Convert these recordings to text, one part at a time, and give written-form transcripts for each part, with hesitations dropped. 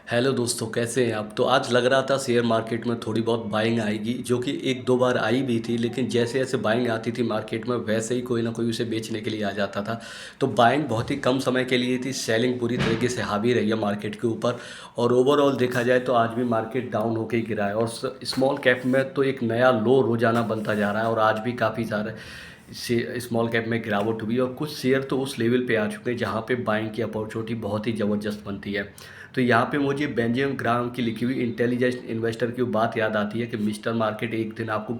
Hello दोस्तों, कैसे हैं आप? तो आज लग रहा था शेयर मार्केट में थोड़ी बहुत बाइंग आएगी, जो कि एक दो बार आई भी थी, लेकिन जैसे जैसे बाइंग आती थी मार्केट में वैसे ही कोई ना कोई उसे बेचने के लिए आ जाता था। तो बाइंग बहुत ही कम समय के लिए थी, सेलिंग पूरी तरीके से हावी रही है मार्केट के ऊपर। और ओवरऑल देखा जाए तो आज भी मार्केट डाउन होकर ही गिरा है, और स्मॉल कैप में तो एक नया लो रोजाना बनता जा रहा है, और आज भी काफ़ी सारे स्मॉल कैप में गिरावट हुई और कुछ शेयर तो उस लेवल पे आ चुके हैं जहाँ पे बाइंग की अपॉर्चुनिटी बहुत ही ज़बरदस्त बनती है। तो यहाँ पे मुझे बेंजामिन ग्राहम की लिखी हुई इंटेलिजेंट इन्वेस्टर की वो बात याद आती है कि मिस्टर मार्केट एक दिन आपको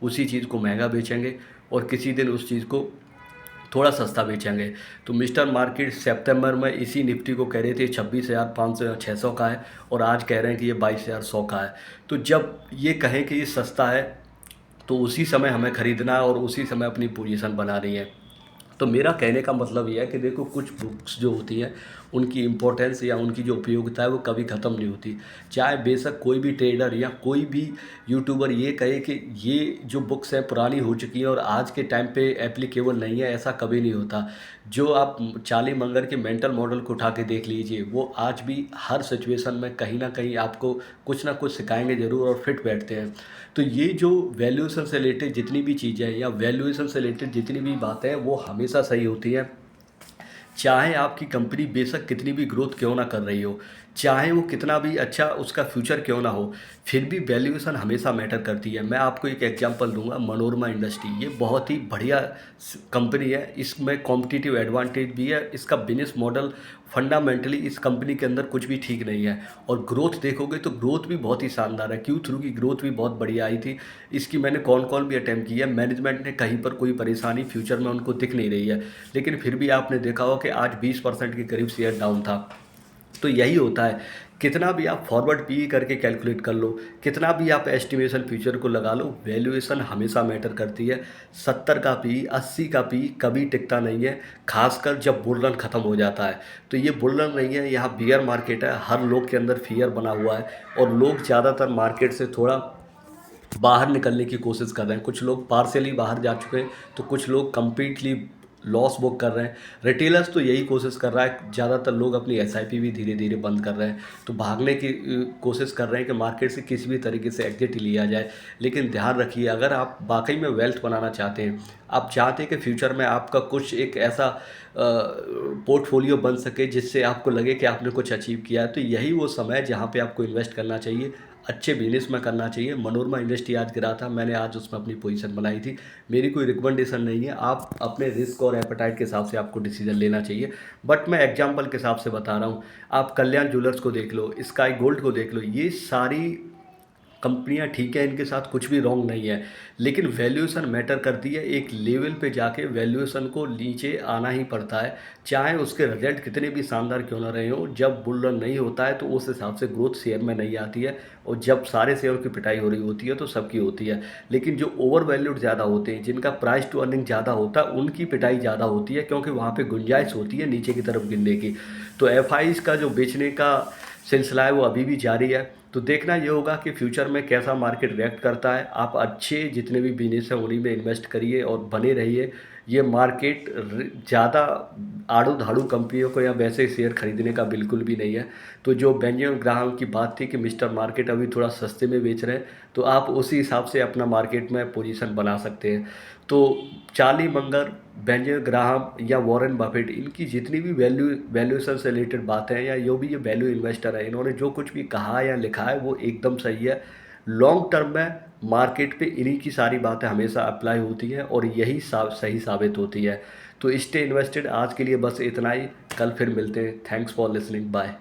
उसी चीज़ को महंगा बेचेंगे और किसी दिन उस चीज़ को थोड़ा सस्ता बेचेंगे। तो मिस्टर मार्केट सितंबर में इसी निफ्टी को कह रहे थे 26,500 या 600 का है, और आज कह रहे हैं कि ये 22,100 का है। तो जब ये कहें कि ये सस्ता है तो उसी समय हमें ख़रीदना है और उसी समय अपनी पोजीशन बना रही है। तो मेरा कहने का मतलब ये है कि देखो, कुछ बुक्स जो होती हैं उनकी इम्पोर्टेंस या उनकी जो उपयोगिता है वो कभी ख़त्म नहीं होती। चाहे बेशक कोई भी ट्रेडर या कोई भी यूट्यूबर ये कहे कि ये जो बुक्स हैं पुरानी हो चुकी हैं और आज के टाइम पे एप्लीकेबल नहीं है, ऐसा कभी नहीं होता। जो आप चार्ली मंगर के मेंटल मॉडल को उठा के देख लीजिए, वो आज भी हर सिचुएशन में कहीं ना कहीं आपको कुछ ना कुछ सिखाएंगे ज़रूर और फिट बैठते हैं। तो ये जो वैल्यूएशन से रिलेटेड जितनी भी चीज़ें हैं या वैल्यूएशन से रिलेटेड जितनी भी बातें हैं वो हमेशा सही होती हैं। चाहे आपकी कंपनी बेशक कितनी भी ग्रोथ क्यों ना कर रही हो, चाहे वो कितना भी अच्छा उसका फ्यूचर क्यों ना हो, फिर भी वैल्यूएशन हमेशा मैटर करती है। मैं आपको एक एग्जांपल दूंगा, मनोरमा इंडस्ट्री, ये बहुत ही बढ़िया कंपनी है, इसमें कॉम्पिटिटिव एडवांटेज भी है, इसका बिजनेस मॉडल फंडामेंटली इस कंपनी के अंदर कुछ भी ठीक नहीं है। और ग्रोथ देखोगे तो ग्रोथ भी बहुत ही शानदार है, क्यू थ्रू की ग्रोथ भी बहुत बढ़िया आई थी। इसकी मैंने कॉल कॉल भी अटैम्प्ट की है, मैनेजमेंट ने कहीं पर कोई परेशानी फ्यूचर में उनको दिख नहीं रही है, लेकिन फिर भी आपने देखा हो कि आज 20% के करीब शेयर डाउन था। तो यही होता है, कितना भी आप फॉरवर्ड पी करके कैलकुलेट कर लो, कितना भी आप एस्टिमेशन फ्यूचर को लगा लो, वैल्यूएशन हमेशा मैटर करती है। 70 का पी, 80 का पी कभी टिकता नहीं है, खासकर जब बुल रन ख़त्म हो जाता है। तो ये बुल रन नहीं है, यहाँ बियर मार्केट है, हर लोग के अंदर फियर बना हुआ है और लोग ज़्यादातर मार्केट से थोड़ा बाहर निकलने की कोशिश कर रहे हैं। कुछ लोग पार्शियली बाहर जा चुके हैं, तो कुछ लोग कंप्लीटली लॉस बुक कर रहे हैं। रिटेलर्स तो यही कोशिश कर रहा है, ज़्यादातर लोग अपनी एसआईपी भी धीरे धीरे बंद कर रहे हैं, तो भागने की कोशिश कर रहे हैं कि मार्केट से किसी भी तरीके से एग्जिट लिया जाए। लेकिन ध्यान रखिए, अगर आप वाकई में वेल्थ बनाना चाहते हैं, आप चाहते हैं कि फ्यूचर में आपका कुछ एक ऐसा पोर्टफोलियो बन सके जिससे आपको लगे कि आपने कुछ अचीव किया है, तो यही वो समय है जहाँ पे आपको इन्वेस्ट करना चाहिए, अच्छे बिजनेस में करना चाहिए। मनोरमा इंडस्ट्री आज गिरा था, मैंने आज उसमें अपनी पोजीशन बनाई थी। मेरी कोई रिकमेंडेशन नहीं है, आप अपने रिस्क और एपेटाइट के हिसाब से आपको डिसीजन लेना चाहिए, बट मैं एग्जांपल के हिसाब से बता रहा हूँ। आप कल्याण ज्वेलर्स को देख लो, स्काई गोल्ड को देख लो, ये सारी कंपनियां ठीक है, इनके साथ कुछ भी रॉन्ग नहीं है, लेकिन वैल्यूएशन मैटर करती है। एक लेवल पे जाके वैल्यूएशन को नीचे आना ही पड़ता है, चाहे उसके रिजल्ट कितने भी शानदार क्यों ना रहे हो। जब बुल रन नहीं होता है तो उस हिसाब से ग्रोथ शेयर में नहीं आती है, और जब सारे शेयर की पिटाई हो रही होती है तो सबकी होती है। लेकिन जो ओवर वैल्यूड ज़्यादा होते हैं, जिनका प्राइस टू अर्निंग ज़्यादा होता है, उनकी पिटाई ज़्यादा होती है, क्योंकि वहाँ पर गुंजाइश होती है नीचे की तरफ गिरने की। तो एफ का जो बेचने का सिलसिला है वो अभी भी जारी है। तो देखना ये होगा कि फ्यूचर में कैसा मार्केट रिएक्ट करता है। आप अच्छे जितने भी बिजनेस हैं उन्हीं में इन्वेस्ट करिए और बने रहिए। ये मार्केट ज़्यादा आड़ू धाड़ू कंपनियों को या वैसे शेयर खरीदने का बिल्कुल भी नहीं है। तो जो बेंजामिन ग्राहम की बात थी कि मिस्टर मार्केट अभी थोड़ा सस्ते में बेच रहे हैं, तो आप उसी हिसाब से अपना मार्केट में पोजीशन बना सकते हैं। तो चार्ली मंगर, बेंजामिन ग्राहम या वॉरेन बफेट, इनकी जितनी भी वैल्यूएशन से रिलेटेड बातें हैं, या जो भी ये वैल्यू इन्वेस्टर है, इन्होंने जो कुछ भी कहा या लिखा है वो एकदम सही है। लॉन्ग टर्म में मार्केट पे इन्हीं की सारी बातें हमेशा अप्लाई होती हैं और यही सही साबित होती है। तो स्टे इन्वेस्टेड। आज के लिए बस इतना ही, कल फिर मिलते हैं। Thanks for listening, bye.